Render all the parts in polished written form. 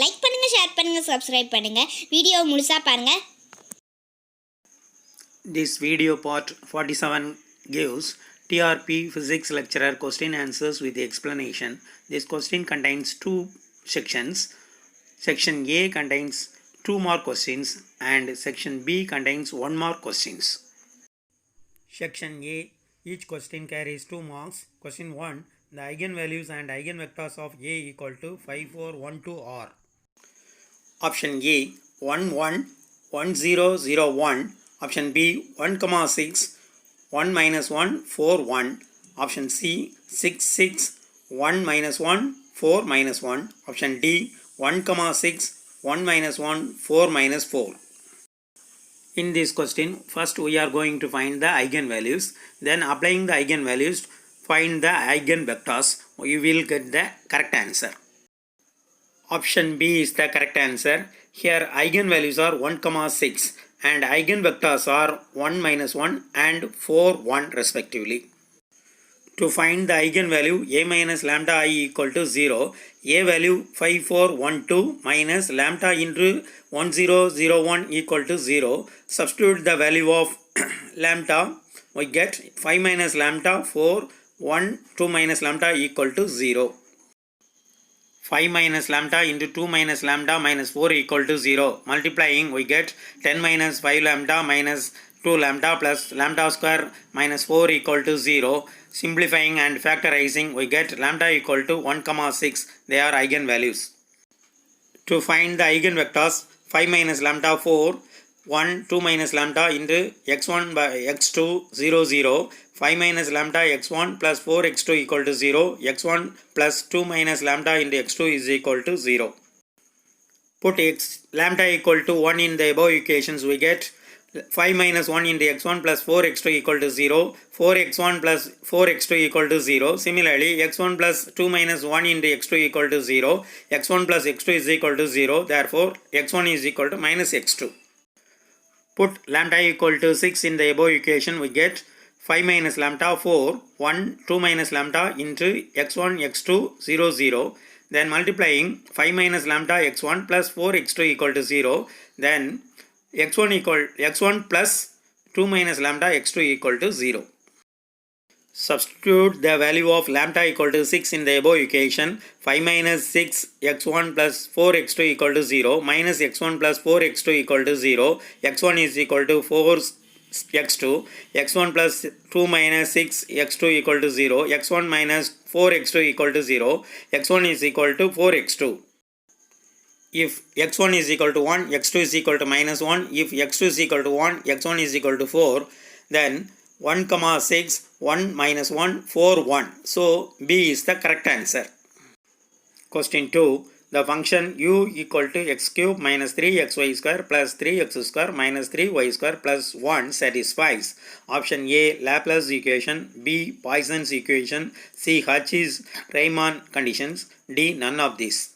Like பண்ணுங்கள், share பண்ணுங்கள், subscribe பண்ணுங்கள். வீடியோ முழுசாக பாருங்கள். This video part 47 gives TRP Physics Lecturer question answers with explanation. This question contains two sections. Section A contains 2 more questions and Section B contains 1 more questions. Section A, each question carries 2 marks. Question 1, the eigenvalues and eigenvectors of A equal to 5, 4, 1, 2 are. Option A, 1, 1, 1, 0, 0, 1. Option B, 1, 6, 1, 1, 4, 1. Option C, 6, 6, 1, 1, 4, 1. Option D, 1, 6, 1, 1, 4, 4. In this question, first we are going to find the eigenvalues. Then applying the eigenvalues, find the eigenvectors. You will get the correct answer. Option B is the correct answer. Here eigenvalues are 1, 6 and eigenvectors are 1, 1 and 4, 1 respectively. To find the eigenvalue A minus lambda I equal to 0, A value 5, 4, 1, 2 minus lambda into 1, 0, 0, 1 equal to 0. Substitute the value of lambda, we get 5 minus lambda 4, 1, 2 minus lambda equal to 0. 5 minus lambda into 2 minus lambda minus 4 equal to 0. Multiplying, we get 10 minus 5 lambda minus 2 lambda plus lambda square minus 4 equal to 0. Simplifying and factorizing, we get lambda equal to 1, 6. They are eigenvalues. To find the eigenvectors, 5 minus lambda 4, 1, 2 minus lambda into x1 by x2, 0, 0. 5 minus lambda x1 plus 4 x2 equal to 0. x1 plus 2 minus lambda into x2 is equal to 0. Put lambda equal to 1 in the above equations, we get 5 minus 1 into x1 plus 4 x2 equal to 0. 4x1 plus 4x2 equal to 0. Similarly, x1 plus 2 minus 1 into x2 equal to 0. x1 plus x2 is equal to 0. Therefore, x1 is equal to minus x2. Put lambda equal to 6 in the above equation, we get 5 minus lambda 4, 1, 2 minus lambda into x1, x2, 0, 0. Then multiplying 5 minus lambda x1 plus 4 x2 equal to 0. Then x1 plus 2 minus lambda x2 equal to 0. Substitute the value of lambda equal to 6 in the above equation. 5 minus 6 x1 plus 4 x2 equal to 0 minus x1 plus 4 x2 equal to 0. x1 is equal to 4 x2. x1 plus 2 minus 6 x2 equal to 0. x1 minus 4 x2 equal to 0. x1 is equal to 4 x2. If x1 is equal to 1, x2 is equal to minus 1. If x2 is equal to 1, x1 is equal to 4. Then 1, 6, 1 minus 1, 4, 1. So, B is the correct answer. Question 2. The function u equal to x cube minus 3xy square plus 3x square minus 3y square plus 1 satisfies. Option A, Laplace equation. B, Poisson's equation. C, Cauchy's Riemann conditions. D, none of these.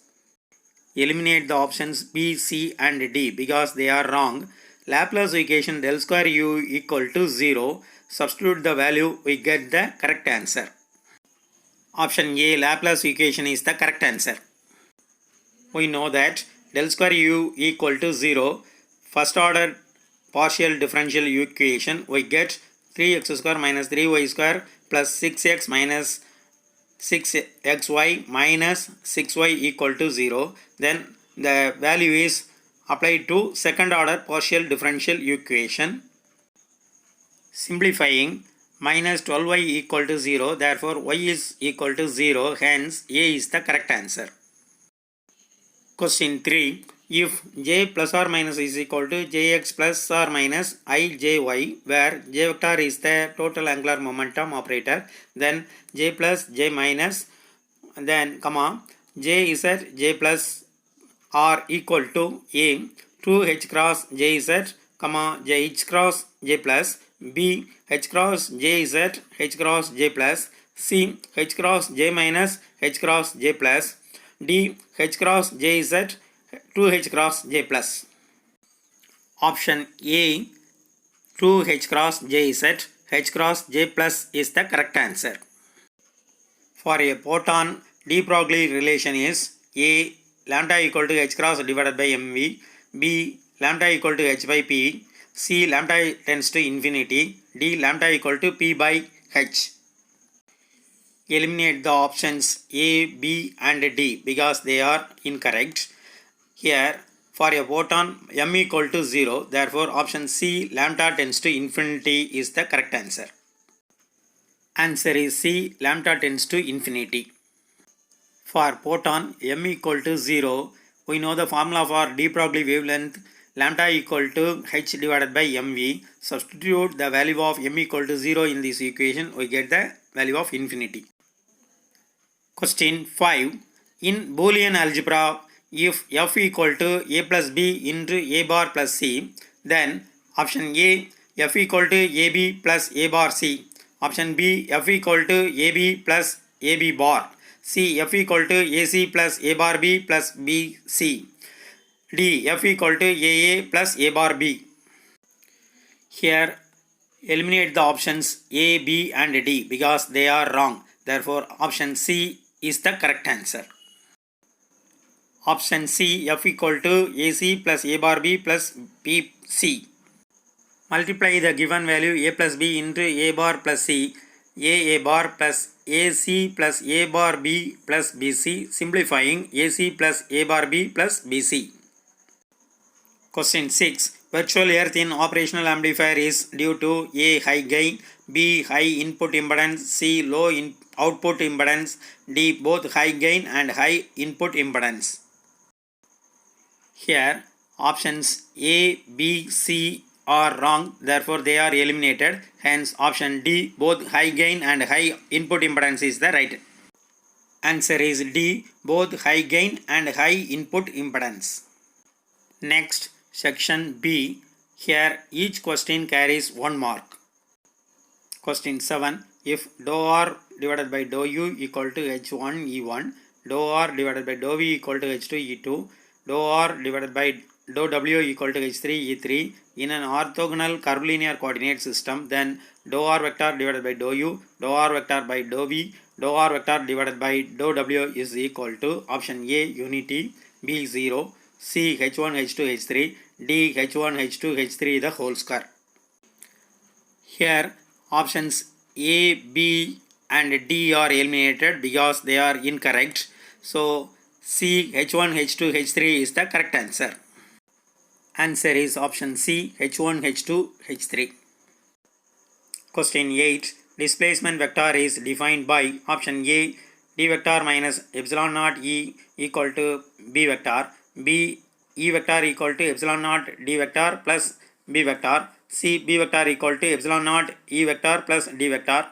Eliminate the options B, C and D because they are wrong. Laplace equation del square u equal to 0. Substitute the value, we get the correct answer. Option A, Laplace equation is the correct answer. We know that del square u equal to 0. First order partial differential equation, we get 3x square minus 3y square plus 6x minus 6xy minus 6y equal to 0. Then the value is applied to second order partial differential equation. Simplifying, minus 12y equal to 0. Therefore, y is equal to 0. Hence, A is the correct answer. Question 3. If j plus or minus is equal to jx plus or minus ijy, where j vector is the total angular momentum operator, then j plus j minus, then comma, j is at j plus r equal to a, 2 h cross j z, comma, j h cross j plus, b, h cross j z, h cross j plus, c, h cross j minus, h cross j plus, d, h cross j z, 2h cross j plus. Option A, 2h cross j z, h cross j plus is the correct answer. For a proton, de Broglie relation is A lambda equal to h cross divided by mv, b lambda equal to h by p, c lambda tends to infinity, d lambda equal to p by h. Eliminate the options A, B and D because they are incorrect. Here for a photon m equal to 0, therefore option C lambda tends to infinity is the correct answer. Answer is C lambda tends to infinity. For photon m equal to 0, we know the formula for de Broglie wavelength lambda equal to h divided by mv. Substitute the value of m equal to 0 in this equation, we get the value of infinity. Question 5. In Boolean algebra, if f equal to a plus b into a bar plus c, then option A f equal to ab plus a bar c, option B f equal to ab plus ab bar, c f equal to ac plus a bar b plus bc, d f equal to aa plus a bar b. Here eliminate the options A, B and D because they are wrong. Therefore option C is the correct answer. Option C f equal to AC plus a bar b plus bc. Multiply the given value a plus b into a bar plus c, a bar plus ac plus a bar b plus bc, simplifying ac plus a bar b plus bc. Question 6. Virtual earth in operational amplifier is due to A. high gain, B. high input impedance, C. low output impedance, D. both high gain and high input impedance. Here options A, B, C are wrong, therefore they are eliminated. Hence option D both high gain and high input impedance is the right. Answer is D both high gain and high input impedance. Next section B. Here each question carries 1 mark. Question 7. If dou R divided by dou U equal to H1 E1, dou R divided by dou V equal to H2 E2, dou R divided by dou W equal to H3 E3 in an orthogonal curvilinear coordinate system, then dou R vector divided by dou U, dou R vector by dou V, dou R vector divided by dou W is equal to option A unity, B 0, C H1 H2 H3, D H1 H2 H3 the whole square. Here options A, B and D are eliminated because they are incorrect. So C H1 H2 H3 is the correct answer. Answer is option C H1 H2 H3. Question 8. Displacement vector is defined by option A d vector minus epsilon naught E equal to b vector, B E vector equal to epsilon naught d vector plus b vector, C b vector equal to epsilon naught E vector plus d vector,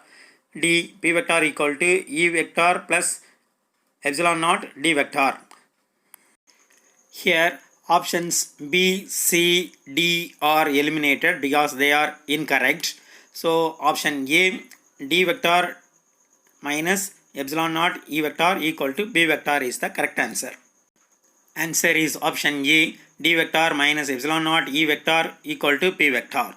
D p vector equal to E vector plus epsilon naught d vector. Here options B, C, D are eliminated because they are incorrect. So option A d vector minus epsilon naught E vector equal to b vector is the correct answer. Answer is option A d vector minus epsilon naught E vector equal to p vector.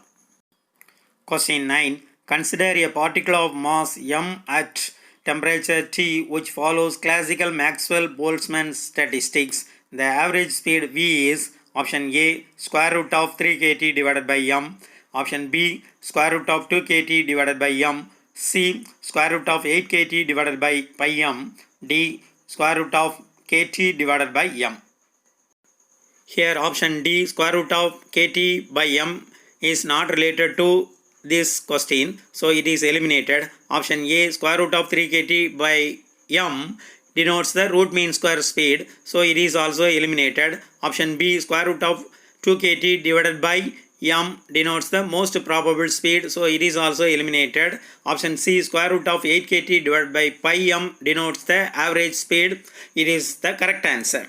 Question 9. Consider a particle of mass m at temperature T which follows classical Maxwell-Boltzmann statistics. The average speed v is option A square root of 3 kt divided by m, option B square root of 2 kt divided by m, C square root of 8 kt divided by pi m, D square root of kt divided by m. Here option D square root of kt by m is not related to this question, so it is eliminated. Option A square root of 3 kt by m denotes the root mean square speed, so it is also eliminated. Option B square root of 2 kt divided by m denotes the most probable speed, so it is also eliminated. Option C square root of 8 kt divided by pi m denotes the average speed, it is the correct answer.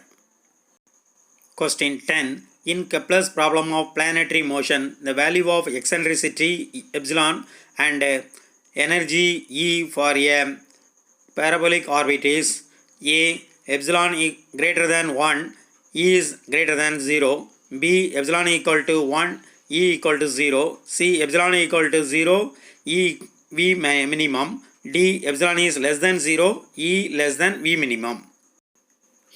Question 10. In Kepler's problem of planetary motion, the value of eccentricity epsilon and energy E for a parabolic orbit is A. epsilon greater than 1, E is greater than 0, B. epsilon equal to 1, E equal to 0, C. epsilon equal to 0, E V minimum, D. epsilon is less than 0, E less than V minimum.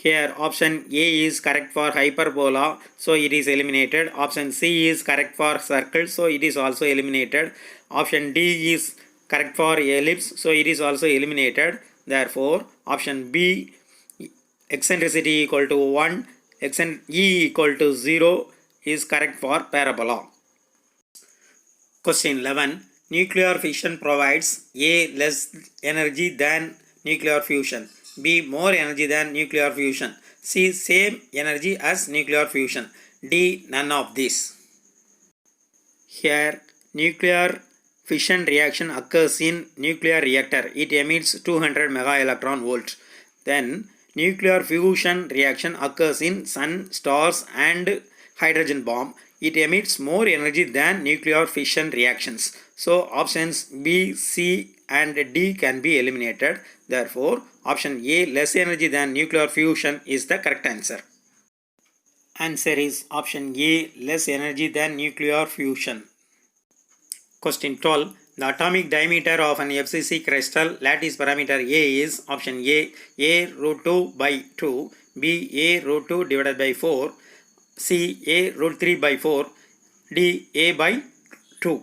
Here option A is correct for hyperbola, so it is eliminated. Option C is correct for circle, so it is also eliminated. Option D is correct for ellipse, so it is also eliminated. Therefore, option B, eccentricity equal to 1, E equal to 0 is correct for parabola. Question 11. Nuclear fission provides A. less energy than nuclear fusion, B. more energy than nuclear fusion, C. same energy as nuclear fusion, D. none of these. Here, nuclear fission reaction occurs in nuclear reactor. It emits 200 mega electron volt. Then, nuclear fusion reaction occurs in sun, stars and hydrogen bomb. It emits more energy than nuclear fission reactions. So, options B, C and D can be eliminated. Therefore, option A, less energy than nuclear fusion is the correct answer. Answer is option A, less energy than nuclear fusion. Question 12. The atomic diameter of an FCC crystal lattice parameter A is option A root 2 by 2, B A root 2 divided by 4, C A root 3 by 4, D A by 2.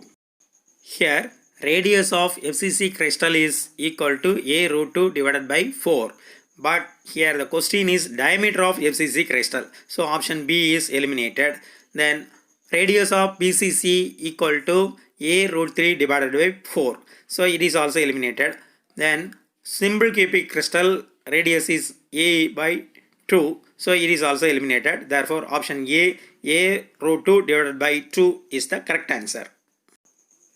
Here, radius of FCC crystal is equal to A root 2 divided by 4. But here the question is diameter of FCC crystal. So option B is eliminated. Then radius of BCC equal to A root 3 divided by 4. So it is also eliminated. Then simple cubic crystal radius is A by 2. So it is also eliminated. Therefore option A root 2 divided by 2 is the correct answer.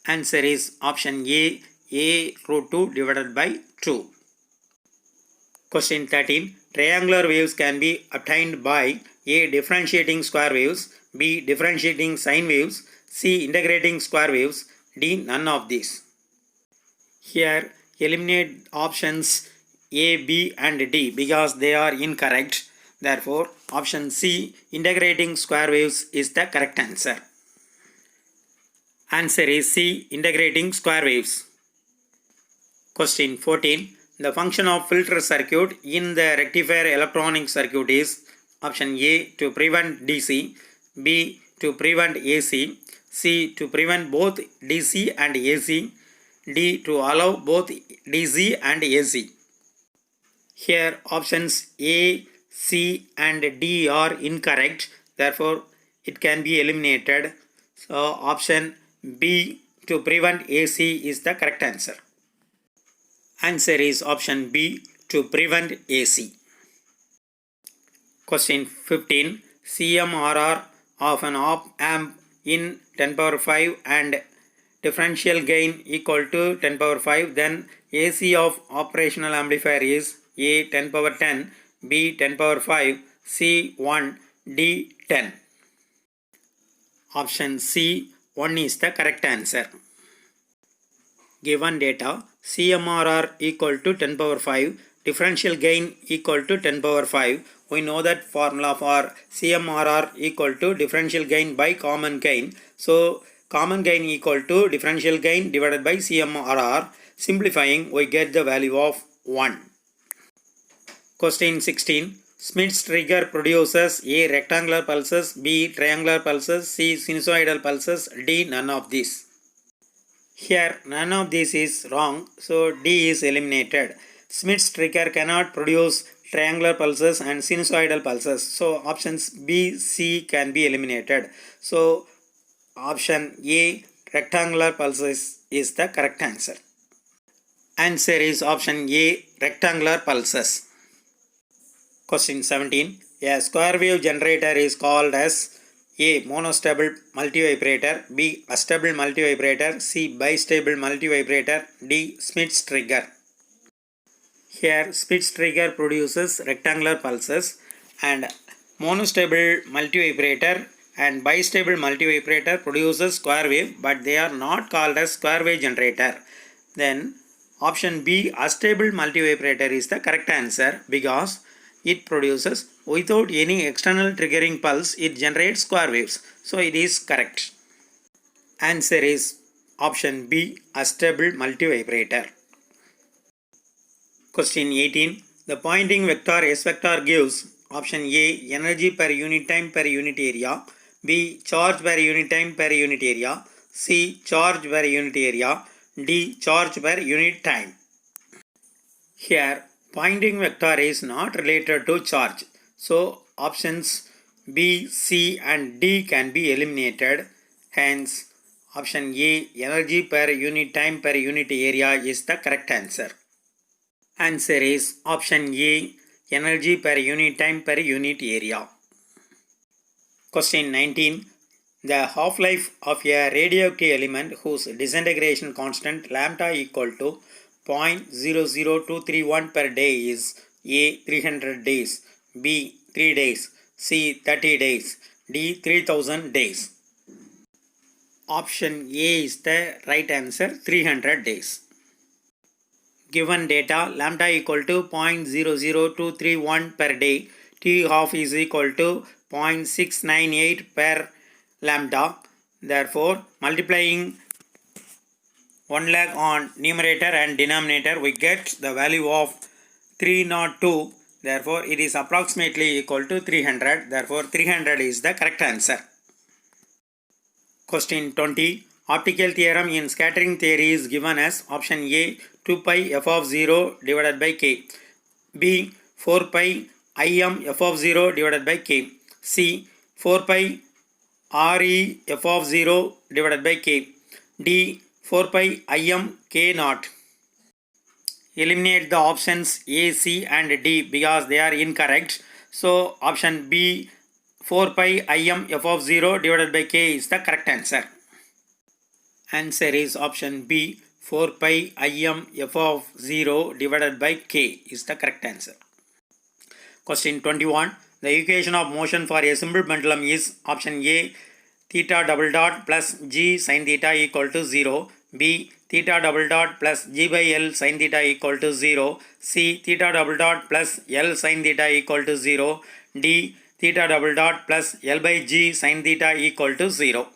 Answer is option A root 2 divided by 2. Question 13. Triangular waves can be obtained by A. differentiating square waves, B. differentiating sine waves, C. integrating square waves, D. none of these. Here eliminate options A, B and D because they are incorrect. Therefore, option C, integrating square waves is the correct answer. Answer is C, integrating square waves. Question 14. The function of filter circuit in the rectifier electronic circuit is option A, to prevent DC, B, to prevent AC, C, to prevent both DC and AC, D, to allow both DC and AC. Here options A, C and D are incorrect. Therefore, it can be eliminated. So option B, to prevent AC is the correct answer. Answer is option B, to prevent AC. Question 15. CMRR of an op-amp in 10 power 5 and differential gain equal to 10 power 5, then AC of operational amplifier is A 10 power 10, B 10 power 5, C 1, D 10. Option C 1 is the correct answer. Given data, CMRR equal to 10 power 5, differential gain equal to 10 power 5. We know that formula for CMRR equal to differential gain by common gain. So common gain equal to differential gain divided by CMRR. Simplifying, we get the value of 1. Question 16. Smith's trigger produces A. rectangular pulses, B. triangular pulses, C. sinusoidal pulses, D. none of these. Here none of this is wrong, so D is eliminated. Smith's trigger cannot produce triangular pulses and sinusoidal pulses, so options B, C can be eliminated. So option A, rectangular pulses is the correct answer. Answer is option A, rectangular pulses. Question 17. A square wave generator is called as A. monostable multivibrator, B. astable multivibrator, C. bistable multivibrator, D. Smith's trigger. Here Smith's trigger produces rectangular pulses and monostable multivibrator and bistable multivibrator produces square wave, but they are not called as square wave generator. Then option B, astable multivibrator is the correct answer because it produces without any external triggering pulse, it generates square waves. So it is correct. Answer is option B, astable multivibrator. Question 18. The Pointing vector S vector gives option A energy per unit time per unit area, B charge per unit time per unit area, C charge per unit area, D charge per unit time. Here pointing vector is not related to charge, so options B, C and D can be eliminated. Hence option A energy per unit time per unit area is the correct answer. Answer is option A energy per unit time per unit area. Question 19. The half-life of a radioactive element whose disintegration constant lambda equal to 0.00231 per day is A 300 days, B 3 days, C 30 days, D 3000 days. Option A is the right answer, 300 days. Given data lambda equal to 0.00231 per day, T half is equal to 0.698 per lambda. Therefore, multiplying 1 lakh on numerator and denominator, we get the value of 302. Therefore, it is approximately equal to 300. Therefore, 300 is the correct answer. Question 20. Optical theorem in scattering theory is given as option A 2 pi f of 0 divided by k, B 4 pi im f of 0 divided by k, C 4 pi re f of 0 divided by k, D 4 pi im k naught. Eliminate the options A, C and D because they are incorrect. So option B 4 pi im f of 0 divided by k is the correct answer. Answer is option B 4 pi im f of 0 divided by k is the correct answer. Question 21. The equation of motion for a simple pendulum is option A theta double dot plus g sin theta equal to 0, B theta double dot plus g by L sin theta equal to 0, C theta double dot plus L sin theta equal to 0, D theta double dot plus L by g sin theta equal to 0.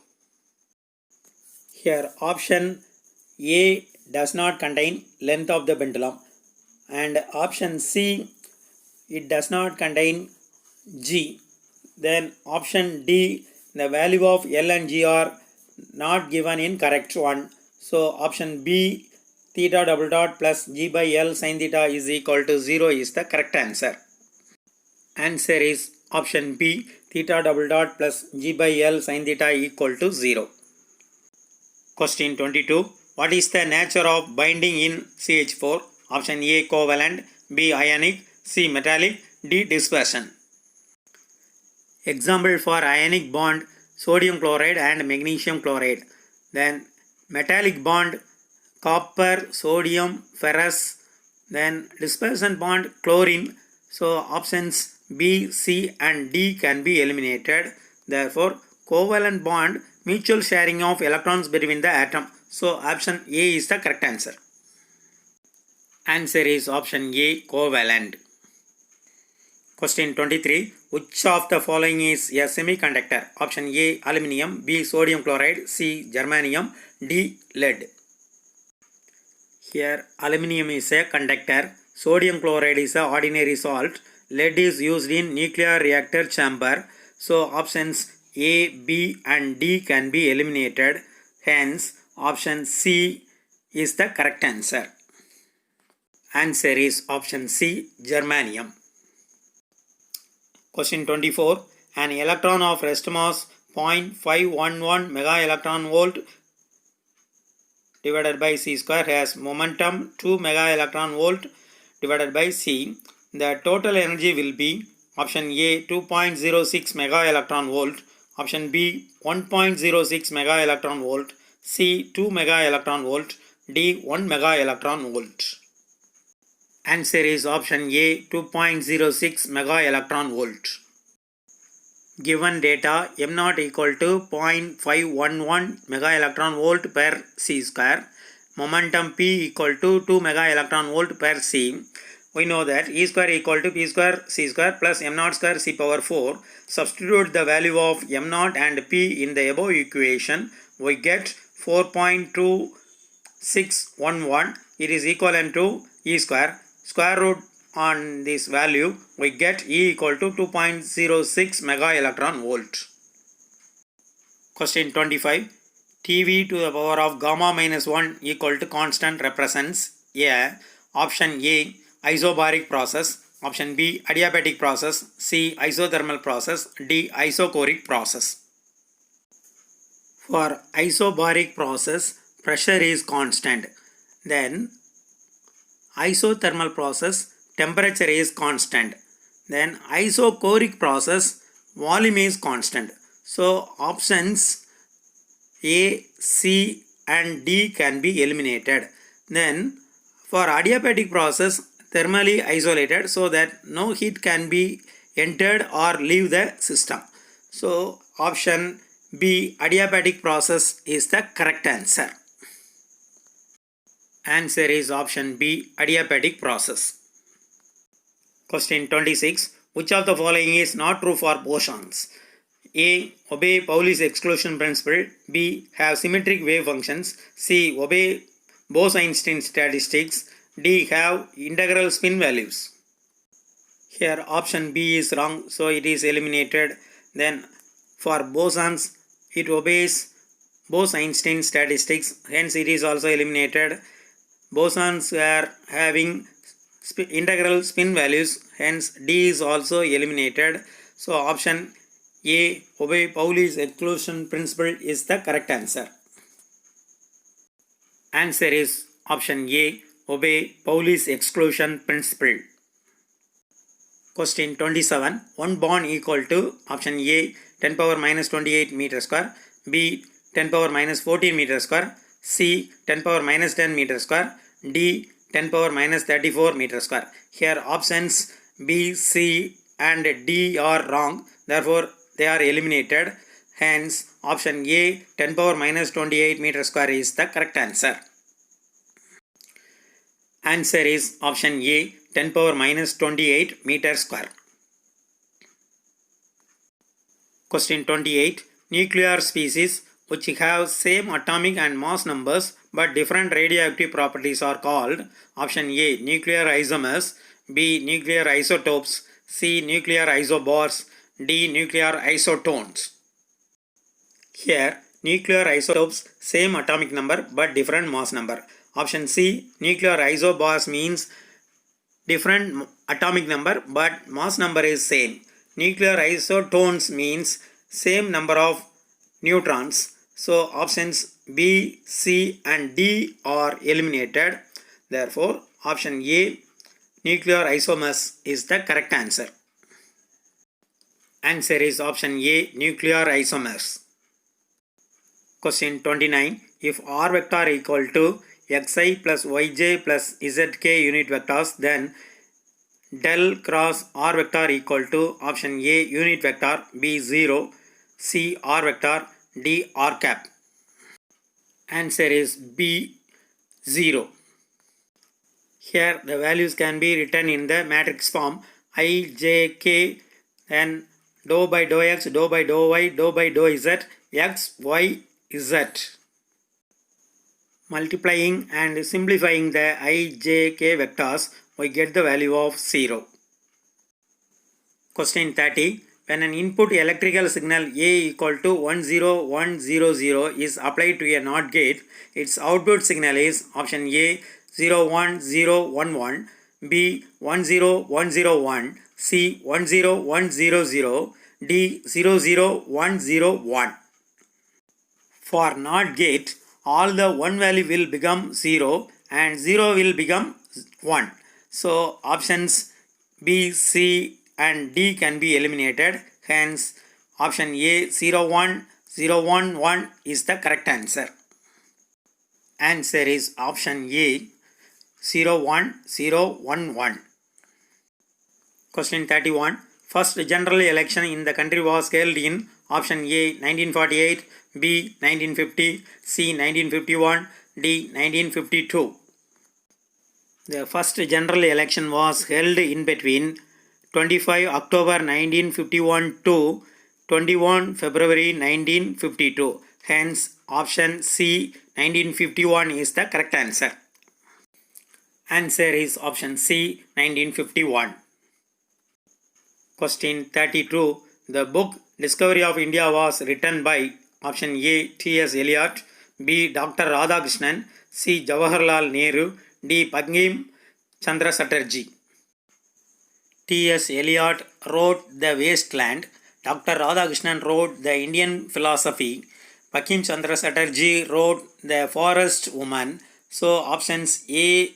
Here option A does not contain length of the pendulum and option C it does not contain g. Then option D the value of L and G are not given in correct one. So option B theta double dot plus G by L sin theta is equal to 0 is the correct answer. Answer is option B theta double dot plus G by L sin theta equal to 0. Question 22. What is the nature of binding in CH4? Option A covalent, B ionic, C metallic, D dispersion. Example for ionic bond sodium chloride and magnesium chloride. Then metallic bond copper, sodium, ferrous. Then dispersion bond chlorine. So options B, C and D can be eliminated. Therefore covalent bond mutual sharing of electrons between the atom. So option A is the correct answer. Answer is option A covalent. Question 23. Which of the following is a semiconductor? Option A aluminium, B sodium chloride, C germanium, D lead. Here aluminium is a conductor, sodium chloride is a ordinary salt, lead is used in nuclear reactor chamber. So options A, B and D can be eliminated. Hence option C is the correct answer. Answer is option C germanium. Question 24. An electron of rest mass 0.511 mega electron volt divided by C square has momentum 2 mega electron volt divided by C. The total energy will be option A 2.06 mega electron volt, option B 1.06 mega electron volt, C 2 mega electron volt, D 1 mega electron volt. Answer is option A 2.06 mega electron volt. Given data m0 equal to 0.511 mega electron volt per C square, momentum P equal to 2 mega electron volt per C. We know that E square equal to P square C square plus m0 square C power 4. Substitute the value of m0 and P in the above equation. We get 4.2611. It is equivalent to E square. Square root on this value, we get E equal to 2.06 mega electron volt. Question 25. TV to the power of gamma minus 1 equal to constant represents a option A isobaric process, option B adiabatic process, C isothermal process, D isochoric process. For isobaric process, pressure is constant. Then isothermal process, temperature is constant. Then isochoric process, volume is constant. So options A, C and D can be eliminated. Then for adiabatic process, thermally isolated so that no heat can be entered or leave the system. So option B, adiabatic process is the correct answer. Answer is option B, adiabatic process. Question 26. Which of the following is not true for bosons? A. Obey Pauli's exclusion principle. B. Have symmetric wave functions. C. Obey Bose-Einstein statistics. D. Have integral spin values. Here option B is wrong, so it is eliminated. Then for bosons, it obeys Bose-Einstein statistics, hence it is also eliminated. Bosons are having integral spin values, hence D is also eliminated. So option A, obey Pauli's exclusion principle is the correct answer. Answer is option A, obey Pauli's exclusion principle. Question 27. One bond equal to option A 10 power minus 28 meter square, B 10 power minus 14 meter square, C 10 power minus 10 meter square, D 10 power minus 34 meter square. Here options B, C and D are wrong, therefore they are eliminated. Hence option A 10 power minus 28 meter square is the correct answer. Answer is option A 10 power minus 28 meter square. Question 28. Nuclear species which have same atomic and mass numbers but different radioactive properties are called option A nuclear isomers, B nuclear isotopes, C nuclear isobars, D nuclear isotones. Here nuclear isotopes same atomic number but different mass number. Option C nuclear isobars means different atomic number but mass number is same. Nuclear isotones means same number of neutrons. So options B, C and D are eliminated. Therefore option A nuclear isomers is the correct answer. Answer is option A nuclear isomers. Question 29. If R vector equal to xi plus yj plus zk unit vectors, then del cross R vector equal to option A unit vector, B 0, C R vector, D R cap. Answer is B 0. Here the values can be written in the matrix form I, J, K and dou by dou x, dou by dou y, dou by dou z, x, y, z. Multiplying and simplifying the I, J, K vectors, we get the value of 0. Question 30. When an input electrical signal A equal to 10100 is applied to a NOT gate, its output signal is option A 01011, B 10101, C 10100, D 00101. For NOT gate, all the 1 value will become 0 and 0 will become 1. So options B, C and D can be eliminated. Hence option A 01011 is the correct answer. Answer is option A 01011. Question 31. First general election in the country was held in option A 1948, B 1950, C 1951, D 1952. The first general election was held in between 25 October 1951 to 21 February 1952. Hence option C 1951 is the correct answer. Answer is option C, 1951. Question 32. The book Discovery of India was written by option A. T.S. Eliot, B. Dr. Radhakrishnan, C. Jawaharlal Nehru, D. Bankim Chandra Chatterjee. T.S. Eliot wrote The Waste Land. Dr. Radhakrishnan wrote The Indian Philosophy. Bankim Chandra Chatterjee wrote The Forest Woman. So options A,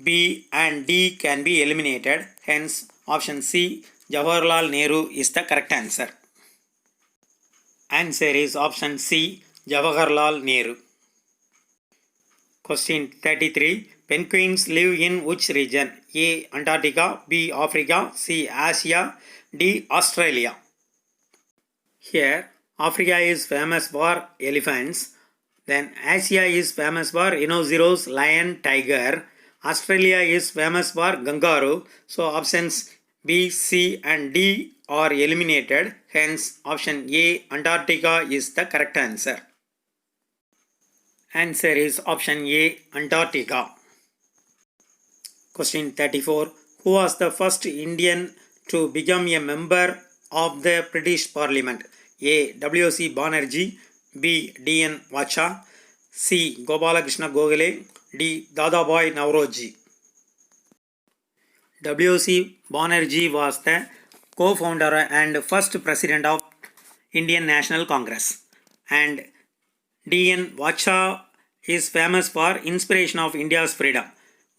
B and D can be eliminated. Hence option C, Jawaharlal Nehru is the correct answer. Answer is option C, Jawaharlal Nehru. Question 33. Penguins live in which region? A. Antarctica, B. Africa, C. Asia, D. Australia. Here, Africa is famous for elephants. Then Asia is famous for rhinoceros, lion, tiger. Australia is famous for kangaroo. So options B, C and D are eliminated. Hence option A, Antarctica is the correct answer. Answer is option A, Antarctica. Question 34. Who was the first Indian to become a member of the British Parliament? A. W.C. Banerjee, B. D.N. Vacha, C. Gopalakrishna Gokhale, D. Dadabhai Naoroji. W.C. Banerjee was the co-founder and first president of Indian National Congress, and D.N. Vacha is famous for inspiration of India's freedom.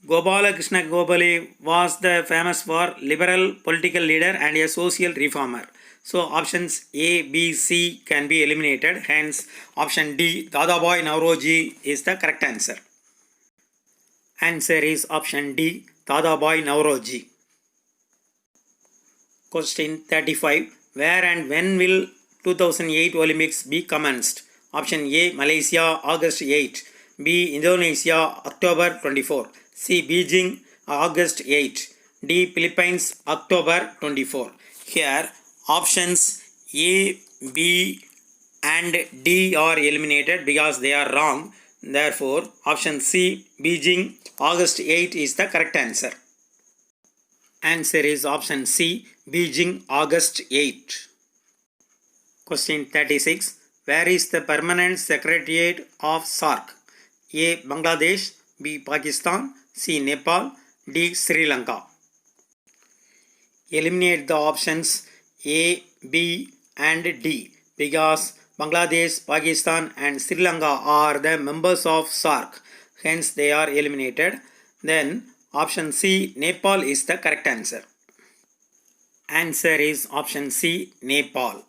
Gopalakrishna Gokhale was the famous for liberal political leader and a social reformer. So options A, B, C can be eliminated. Hence option D, Dadabhai Naoroji is the correct answer. Answer is option D, Dadabhai Naoroji. Question 35. Where and when will 2008 Olympics be commenced? Option A, Malaysia, August 8. B, Indonesia, October 24. C, Beijing, August 8. D, Philippines, October 24. Here, options A, B and D are eliminated because they are wrong. Therefore, option C, Beijing, August 8 is the correct answer. Answer is option C, Beijing, August 8. Question 36. Where is the permanent secretariat of SAARC? A. Bangladesh, B. Pakistan, C. Nepal, D. Sri Lanka. Eliminate the options A, B and D because Bangladesh, Pakistan and Sri Lanka are the members of SAARC. Hence they are eliminated. Then option C, Nepal is the correct answer. Answer is option C, Nepal.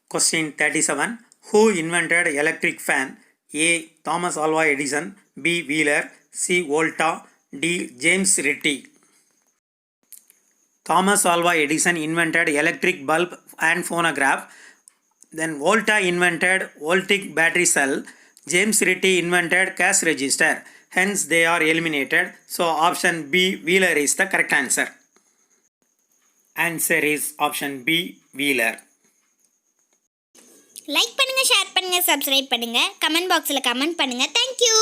Question 37. Who invented electric fan? A. Thomas Alva Edison, B. Wheeler, C. Volta, D. James Ritchie. Thomas Alva Edison invented electric bulb and phonograph. Then Volta invented voltaic battery cell. James Ritchie invented cash register. Hence they are eliminated. So option B, Wheeler is the correct answer. Answer is option B, Wheeler. Like பண்ணுங்க, share பண்ணுங்க, subscribe பண்ணுங்க, comment பாக்ஸில் comment பண்ணுங்க. Thank you.